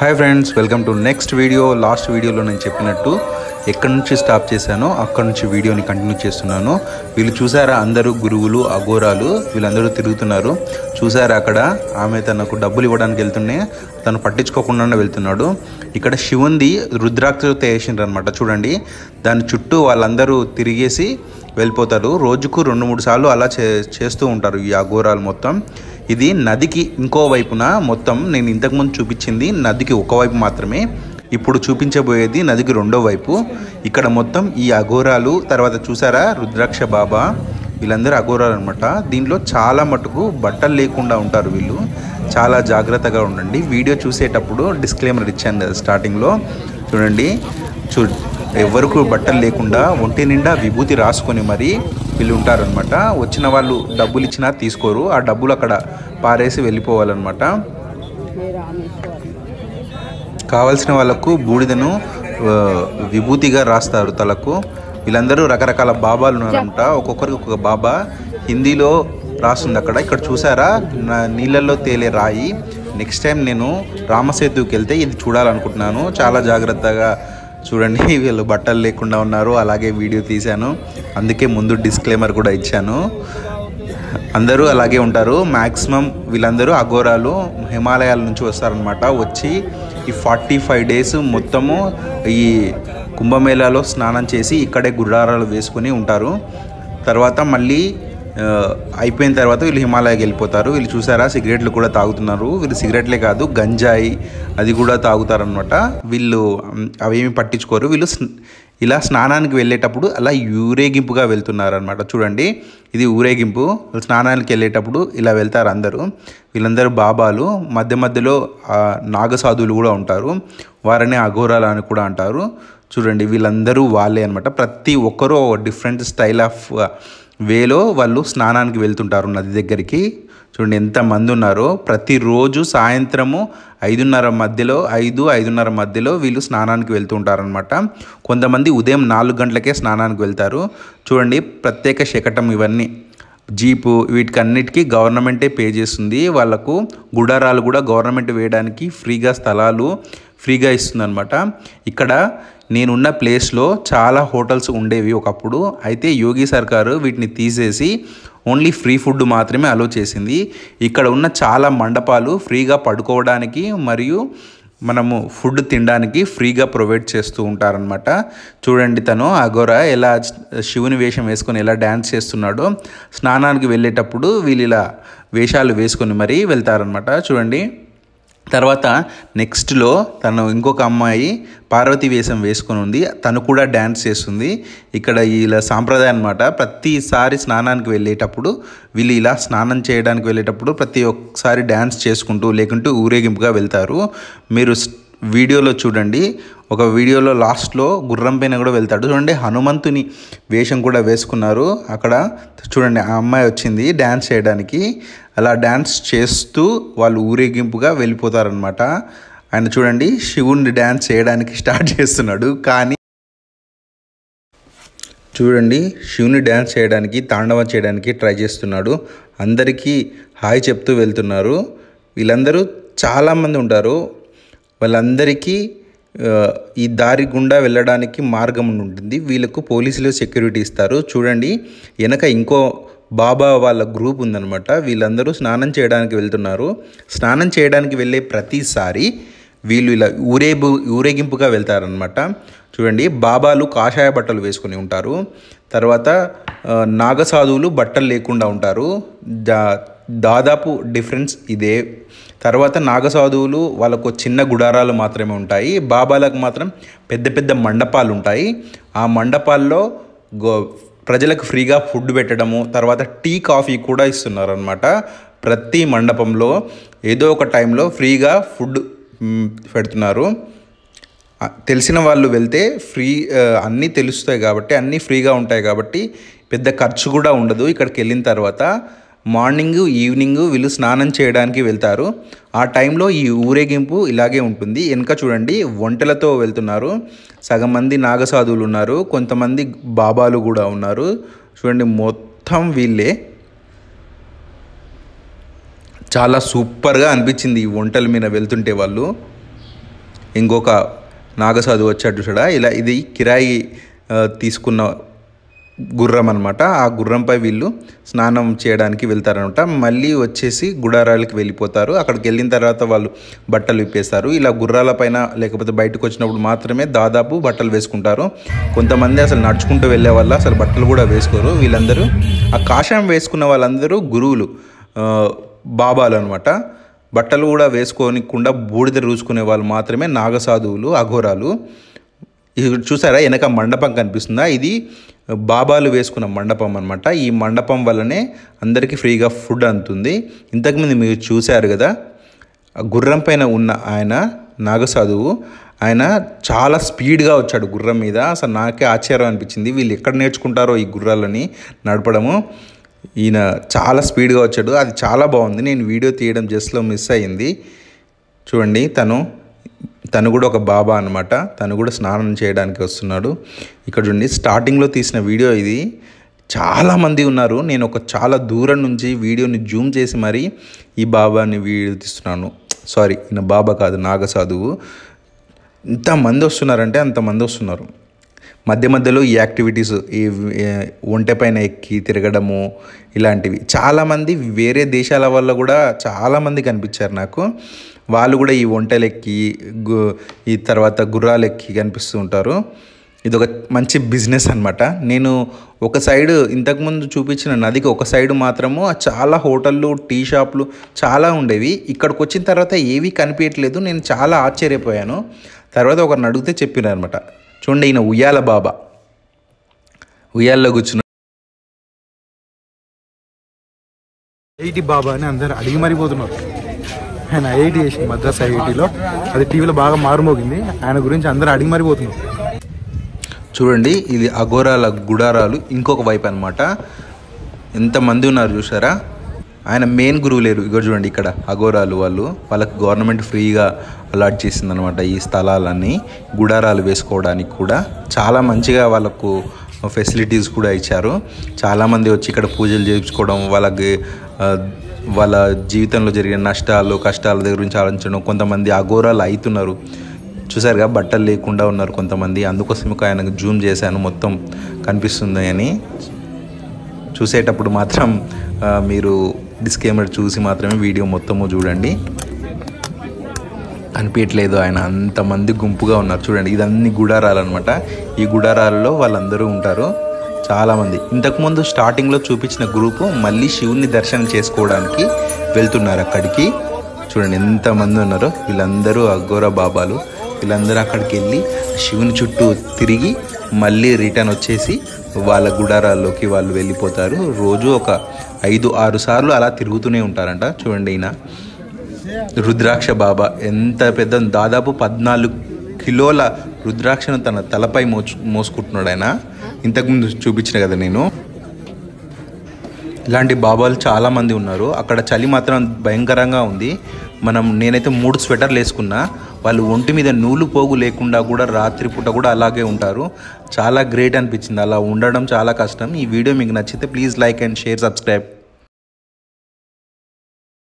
Hi friends, welcome to next video. Last వీడియోలో నేను చెప్పినట్టు ఎక్కడి నుంచి స్టాప్ చేశానో అక్కడి నుంచి వీడియోని కంటిన్యూ చేస్తున్నాను. వీళ్ళు చూసారా, అందరూ గురువులు, అఘోరాలు వీళ్ళందరూ తిరుగుతున్నారు. చూసారా, అక్కడ ఆమె తనకు డబ్బులు ఇవ్వడానికి వెళ్తూనే తను పట్టించుకోకుండా వెళ్తున్నాడు. ఇక్కడ శివుంది రుద్రాక్షతో వేసిండ్రు అనమాట. చూడండి, దాని చుట్టూ వాళ్ళందరూ తిరిగేసి వెళ్ళిపోతారు. రోజుకు 2-3 సార్లు అలా చేస్తూ ఉంటారు ఈ అఘోరాలు మొత్తం. ఇది నదికి ఇంకో వైపున, మొత్తం నేను ఇంతకుముందు చూపించింది నదికి ఒకవైపు మాత్రమే, ఇప్పుడు చూపించబోయేది నదికి రెండో వైపు. ఇక్కడ మొత్తం ఈ అఘోరాలు, తర్వాత చూసారా రుద్రాక్ష బాబా, వీళ్ళందరూ అఘోరాలు అనమాట. దీంట్లో చాలా మటుకు బట్టలు లేకుండా ఉంటారు వీళ్ళు. చాలా జాగ్రత్తగా ఉండండి. వీడియో చూసేటప్పుడు డిస్క్లైమర్ ఇచ్చాను కదా స్టార్టింగ్లో, చూడండి. ఎవరికి బట్టలు లేకుండా ఒంటి నిండా విభూతి రాసుకొని మరి వీళ్ళు ఉంటారనమాట. వచ్చిన వాళ్ళు డబ్బులు ఇచ్చినా తీసుకోరు, ఆ డబ్బులు అక్కడ పారేసి వెళ్ళిపోవాలన్నమాట. కావలసిన వాళ్ళకు బూడిదను విభూతిగా రాస్తారు తలకు. వీళ్ళందరూ రకరకాల బాబాలు ఉన్నారనమాట. ఒక్కొక్కరికి ఒక్కొక్క బాబా హిందీలో రాస్తుంది అక్కడ. ఇక్కడ చూసారా, నీళ్ళల్లో తేలే రాయి. నెక్స్ట్ టైం నేను రామసేతుకి వెళ్తే ఇది చూడాలనుకుంటున్నాను. చాలా జాగ్రత్తగా చూడండి. వీళ్ళు బట్టలు లేకుండా ఉన్నారు, అలాగే వీడియో తీశాను, అందుకే ముందు డిస్క్లైమర్ కూడా ఇచ్చాను. అందరూ అలాగే ఉంటారు మ్యాక్సిమం. వీళ్ళందరూ అఘోరాలు హిమాలయాల నుంచి వస్తారనమాట. వచ్చి ఈ 45 డేస్ మొత్తము ఈ కుంభమేళాలో స్నానం చేసి ఇక్కడే గుడారాలు వేసుకొని ఉంటారు. తర్వాత మళ్ళీ అయిపోయిన తర్వాత వీళ్ళు హిమాలయాకి వెళ్ళిపోతారు. వీళ్ళు చూసారా, సిగరెట్లు కూడా తాగుతున్నారు. వీళ్ళు సిగరెట్లే కాదు, గంజాయి అది కూడా తాగుతారనమాట. వీళ్ళు అవేమి పట్టించుకోరు. వీళ్ళు ఇలా స్నానానికి వెళ్ళేటప్పుడు అలా ఊరేగింపుగా వెళ్తున్నారనమాట. చూడండి, ఇది ఊరేగింపు. స్నానానికి వెళ్ళేటప్పుడు ఇలా వెళ్తారు అందరూ. వీళ్ళందరూ బాబాలు. మధ్య మధ్యలో నాగసాధువులు కూడా ఉంటారు, వారిని అఘోరాలు అని కూడా అంటారు. చూడండి, వీళ్ళందరూ వాళ్ళే అనమాట. ప్రతి ఒక్కరూ డిఫరెంట్ స్టైల్ ఆఫ్ వేలో వాళ్ళు స్నానానికి వెళ్తుంటారు నది దగ్గరికి. చూడండి ఎంతమంది ఉన్నారో. ప్రతిరోజు సాయంత్రము 5:30 మధ్యలో వీళ్ళు స్నానానికి వెళ్తూ ఉంటారనమాట. కొంతమంది ఉదయం 4 గంటలకే స్నానానికి వెళ్తారు. చూడండి, ప్రత్యేక శకటం ఇవన్నీ జీపు వీటికన్నిటికీ గవర్నమెంటే పే చేస్తుంది. వాళ్ళకు గుడారాలు కూడా గవర్నమెంట్ వేయడానికి ఫ్రీగా స్థలాలు ఫ్రీగా ఇస్తుందన్నమాట. ఇక్కడ నేనున్న ప్లేస్లో చాలా హోటల్స్ ఉండేవి ఒకప్పుడు. అయితే యోగి సర్కారు వీటిని తీసేసి ఓన్లీ ఫ్రీ ఫుడ్ మాత్రమే అలో చేసింది. ఇక్కడ ఉన్న చాలా మండపాలు ఫ్రీగా పడుకోవడానికి మరియు మనము ఫుడ్ తినడానికి ఫ్రీగా ప్రొవైడ్ చేస్తూ ఉంటారనమాట. చూడండి, తను అఘోరా ఎలా శివుని వేషం వేసుకొని ఎలా డ్యాన్స్ చేస్తున్నాడో. స్నానానికి వెళ్ళేటప్పుడు వీళ్ళు ఇలా వేషాలు వేసుకొని మరీ వెళ్తారనమాట. చూడండి, తర్వాత నెక్స్ట్లో తను ఇంకొక అమ్మాయి పార్వతీ వేషం వేసుకొని ఉంది. తను కూడా డ్యాన్స్ చేస్తుంది. ఇక్కడ ఇలా సాంప్రదాయం అనమాట. ప్రతిసారి స్నానానికి వెళ్ళేటప్పుడు వీళ్ళు ఇలా స్నానం చేయడానికి వెళ్ళేటప్పుడు ప్రతి ఒక్కసారి డ్యాన్స్ చేసుకుంటూ లేకుంటూ ఊరేగింపుగా వెళ్తారు. మీరు వీడియోలో చూడండి, ఒక వీడియోలో లాస్ట్లో గుర్రం పైన కూడా వెళ్తాడు. చూడండి, హనుమంతుని వేషం కూడా వేసుకున్నారు అక్కడ. చూడండి, ఆ అమ్మాయి వచ్చింది డ్యాన్స్ చేయడానికి. అలా డ్యాన్స్ చేస్తూ వాళ్ళు ఊరేగింపుగా వెళ్ళిపోతారనమాట. ఆయన చూడండి, శివుని డ్యాన్స్ చేయడానికి స్టార్ట్ చేస్తున్నాడు. కానీ చూడండి, శివుని డ్యాన్స్ చేయడానికి, తాండవం చేయడానికి ట్రై చేస్తున్నాడు. అందరికీ హాయ్ చెప్తూ వెళ్తున్నారు. వీళ్ళందరూ చాలామంది ఉంటారు. వాళ్ళందరికీ ఈ దారి గుండా వెళ్ళడానికి మార్గం ఉంటుంది. వీళ్ళకు పోలీసులు సెక్యూరిటీ ఇస్తారు. చూడండి, వెనక ఇంకో బాబా వాళ్ళ గ్రూప్ ఉందన్నమాట. వీళ్ళందరూ స్నానం చేయడానికి వెళ్తున్నారు. స్నానం చేయడానికి వెళ్ళే ప్రతిసారి వీళ్ళు ఇలా ఊరేగింపుగా వెళ్తారనమాట. చూడండి, బాబాలు కాషాయ బట్టలు వేసుకొని ఉంటారు. తర్వాత నాగసాధువులు బట్టలు లేకుండా ఉంటారు. దాదాపు డిఫరెన్స్ ఇదే. తర్వాత నాగసాధువులు వాళ్ళకు చిన్న గుడారాలు మాత్రమే ఉంటాయి. బాబాలకు మాత్రం పెద్ద పెద్ద మండపాలు ఉంటాయి. ఆ మండపాల్లో ప్రజలకు ఫ్రీగా ఫుడ్ పెట్టడము, తర్వాత టీ కాఫీ కూడా ఇస్తున్నారనమాట. ప్రతి మండపంలో ఏదో ఒక టైంలో ఫ్రీగా ఫుడ్ పెడుతున్నారు. తెలిసిన వాళ్ళు వెళ్తే ఫ్రీ అన్నీ తెలుస్తాయి కాబట్టి, అన్నీ ఫ్రీగా ఉంటాయి కాబట్టి పెద్ద ఖర్చు కూడా ఉండదు. ఇక్కడికి వెళ్ళిన తర్వాత మార్నింగ్ ఈవినింగ్ వీళ్ళు స్నానం చేయడానికి వెళ్తారు. ఆ టైంలో ఈ ఊరేగింపు ఇలాగే ఉంటుంది. వెనక చూడండి, ఒంటెలతో వెళ్తున్నారు. సగం మంది నాగసాధువులు ఉన్నారు, కొంతమంది బాబాలు కూడా ఉన్నారు. చూడండి, మొత్తం వీళ్ళే. చాలా సూపర్గా అనిపించింది ఈ ఒంటెల మీద వెళ్తుంటే వాళ్ళు. ఇంకొక నాగసాధు వచ్చాడు చూడా, ఇలా ఇది కిరాయి తీసుకున్న గుర్రం అనమాట. ఆ గుర్రంపై వీళ్ళు స్నానం చేయడానికి వెళ్తారనమాట. మళ్ళీ వచ్చేసి గుడారాలకి వెళ్ళిపోతారు. అక్కడికి వెళ్ళిన తర్వాత వాళ్ళు బట్టలు విప్పేస్తారు. ఇలా గుర్రాల పైన లేకపోతే బయటకు వచ్చినప్పుడు మాత్రమే దాదాపు బట్టలు వేసుకుంటారు. కొంతమంది అసలు నడుచుకుంటూ వెళ్ళే వల్ల అసలు బట్టలు కూడా వేసుకోరు. వీళ్ళందరూ ఆ కాషాయం వేసుకున్న వాళ్ళందరూ గురువులు, బాబాలు అనమాట. బట్టలు కూడా వేసుకోనికుండా బూడిద రూచుకునే వాళ్ళు మాత్రమే నాగసాధువులు, అఘోరాలు. ఇది చూసారా, వెనక మండపం కనిపిస్తుందా? ఇది బాబాలు వేసుకున్న మండపం అనమాట. ఈ మండపం వల్లనే అందరికీ ఫ్రీగా ఫుడ్ అందుతుంది. ఇంతకుముందు మీరు చూశారు కదా, గుర్రం పైన ఉన్న ఆయన నాగసాధువు, ఆయన చాలా స్పీడ్గా వచ్చాడు గుర్రం మీద. అసలు నాకే ఆశ్చర్యం అనిపించింది, వీళ్ళు ఎక్కడ నేర్చుకుంటారో ఈ గుర్రాలని నడపడము. ఈయన చాలా స్పీడ్గా వచ్చాడు, అది చాలా బాగుంది. నేను వీడియో తీయడం జస్ట్లో మిస్ అయ్యింది. చూడండి, తను కూడా ఒక బాబా అనమాట. తను కూడా స్నానం చేయడానికి వస్తున్నాడు. ఇక్కడ చూడండి, స్టార్టింగ్లో తీసిన వీడియో ఇది. చాలామంది ఉన్నారు. నేను చాలా దూరం నుంచి వీడియోని జూమ్ చేసి మరీ ఈ బాబాని వీడియో తీస్తున్నాను. సారీ, ఈయన బాబా కాదు, నాగసాధువు. ఇంతమంది వస్తున్నారంటే అంతమంది వస్తున్నారు. మధ్య మధ్యలో ఈ యాక్టివిటీస్, ఈ ఒంటె పైన ఎక్కి తిరగడము, ఇలాంటివి చాలామంది వేరే దేశాల వల్ల కూడా చాలామంది కనిపించారు నాకు. వాళ్ళు కూడా ఈ ఒంటెలు ఎక్కి ఈ తర్వాత గుర్రాలు ఎక్కి కనిపిస్తూ ఉంటారు. ఇది ఒక మంచి బిజినెస్ అనమాట. నేను ఒక సైడు ఇంతకుముందు చూపించిన నదికి ఒక సైడు మాత్రము చాలా హోటళ్ళు, టీ షాపులు చాలా ఉండేవి. ఇక్కడికి వచ్చిన తర్వాత ఏవీ కనిపించట్లేదు. నేను చాలా ఆశ్చర్యపోయాను. తర్వాత ఒకరిని అడిగితే చెప్పినారు అనమాట. చూడండి, ఈయన ఉయ్యాల బాబా, ఉయ్యాల్లో కూర్చున్న ఐఐటి బాబా అని అందరు అడిగి మరిపోతున్నారు. ఆయన ఐఐటి చేసింది, మద్రాస్ ఐఐటిలో. అది టీవీలో బాగా మారుమోగింది. ఆయన గురించి అందరూ అడిగి మరిపోతున్నారు. చూడండి, ఇది అఘోరాల గుడారాలు ఇంకొక వైపు అనమాట. ఎంతమంది ఉన్నారు చూసారా. ఆయన మెయిన్ గురువు లేరు. ఇగో చూడండి, ఇక్కడ అఘోరాలు వాళ్ళకి గవర్నమెంట్ ఫ్రీగా అలాట్ చేసిందనమాట ఈ స్థలాలన్నీ, గుడారాలు వేసుకోవడానికి కూడా. చాలా మంచిగా వాళ్ళకు ఫెసిలిటీస్ కూడా ఇచ్చారు. చాలామంది వచ్చి ఇక్కడ పూజలు చేయించుకోవడం, వాళ్ళ జీవితంలో జరిగిన నష్టాలు, కష్టాల దగ్గర గురించి ఆలోచించడం. కొంతమంది అఘోరాలు అవుతున్నారు చూసారుగా, బట్టలు లేకుండా ఉన్నారు కొంతమంది. అందుకోసం ఆయనకు జూమ్ చేశాను, మొత్తం కనిపిస్తుంది అని. చూసేటప్పుడు మాత్రం మీరు డిస్క్లైమర్ చూసి మాత్రమే వీడియో మొత్తము చూడండి. కనిపించట్లేదు ఆయన, అంతమంది గుంపుగా ఉన్నారు. చూడండి, ఇదన్నీ గుడారాలు అనమాట. ఈ గుడారాలలో వాళ్ళందరూ ఉంటారు చాలామంది. ఇంతకుముందు స్టార్టింగ్లో చూపించిన గ్రూపు మళ్ళీ శివుని దర్శనం చేసుకోవడానికి వెళ్తున్నారు అక్కడికి. చూడండి ఎంతమంది ఉన్నారో. వీళ్ళందరూ అఘోర బాబాలు. వీళ్ళందరూ అక్కడికి వెళ్ళి శివుని చుట్టూ తిరిగి మళ్ళీ రిటర్న్ వచ్చేసి వాళ్ళ గుడారాల్లోకి వాళ్ళు వెళ్ళిపోతారు. రోజు ఒక 5-6 సార్లు అలా తిరుగుతూనే ఉంటారంట. చూడండి, ఈయన రుద్రాక్ష బాబా ఎంత పెద్ద, దాదాపు 14 కిలోల రుద్రాక్షను తన తలపై మోసుకుంటున్నాడు ఆయన. ఇంతకుముందు చూపించిన కదా నేను. ఇలాంటి బాబాలు చాలామంది ఉన్నారు. అక్కడ చలి మాత్రం భయంకరంగా ఉంది. నేనైతే 3 స్వెటర్లు వేసుకున్నా. వాళ్ళు ఒంటి మీద నూలు పోగు లేకుండా కూడా రాత్రిపూట కూడా అలాగే ఉంటారు. చాలా గ్రేట్ అనిపించింది. అలా ఉండడం చాలా కష్టం. ఈ వీడియో మీకు నచ్చితే please like and share, subscribe.